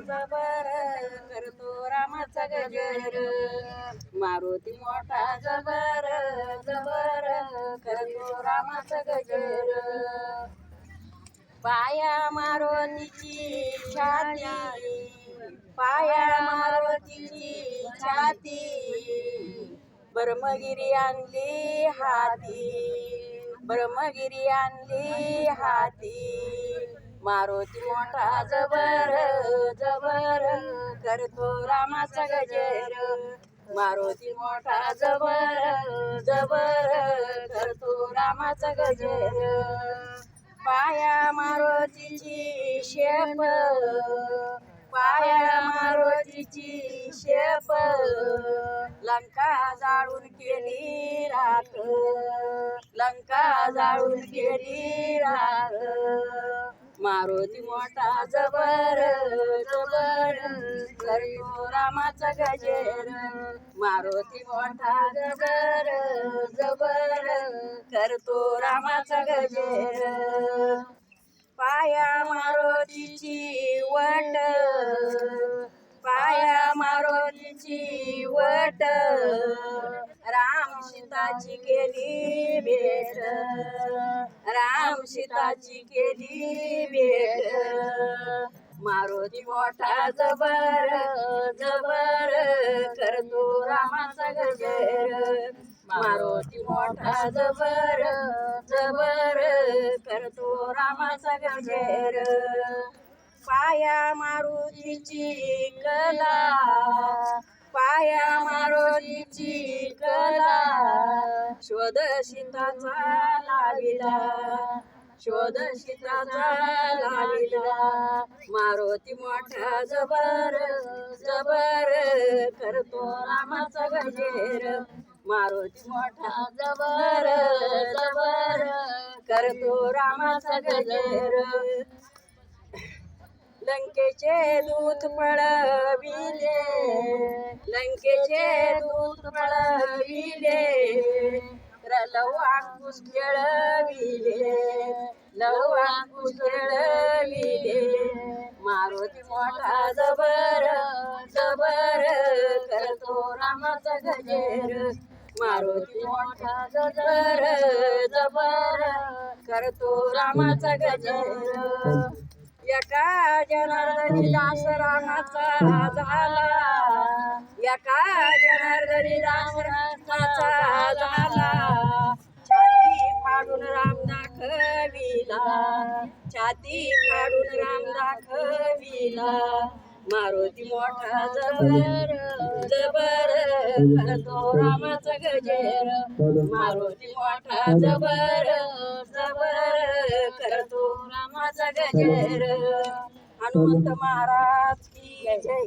जबर करतो रामाचा गजर मारुती मोठा जबर जबर करतो रामाचा गजर पाया मारुतीची छाती पाया मारुतीची छाती ब्रह्मगिरी आणली हाती ब्रह्मगिरी आणली हाती मारुती मोठा जबर जबर करतो रामाचा गजर मारुती मोठा जबर जबर करतो रामाचा गजर पाया मारुतीची शेप पाया मारुतीची शेप लंका जाळून केली राख लंका जाळून केली राख मारुती मोठा जबर जबर करतो रामाचा गजर मारुती मोठा जबर जबर करतो रामाचा गजर पाया मारुतीची वट पाया मारुतीची वट राम सीताची केली भेट राम सीताची केली भेट मारुती मोठा जबर जबर करतो रामाचा गजर मारुती मोठा जबर जबर करतो रामाचा गजर पाया मारुतीची कला पाया मारुतीची कला शोध सीताचा लाविला शोध सीताचा लाविला मारुती मोठा जबर जबर करतो रामाचा गजर मारुती मोठा जबर जबर करतो रामाचा गजर लंकेचे दूत पळविले लंकेचे दूत पळविले लव अंकुश खेळविले लव अंकुश खेळविले मारुती मोठा जबर जबर करतो रामाचा गजर मारुती मोठा जबर जबर करतो रामाचा गजर एका जनार्दनी दास रामाचा झाला एका जनार्दनी दास रामाचा झाला छाती फाडून राम दाखविला छाती फाडून राम दाखविला मारुती मोठा जबर जबर करतो रामाचा गजर मारुती मोठा जबर जबर करतो रामाचा गजर हनुमंत महाराज की जय.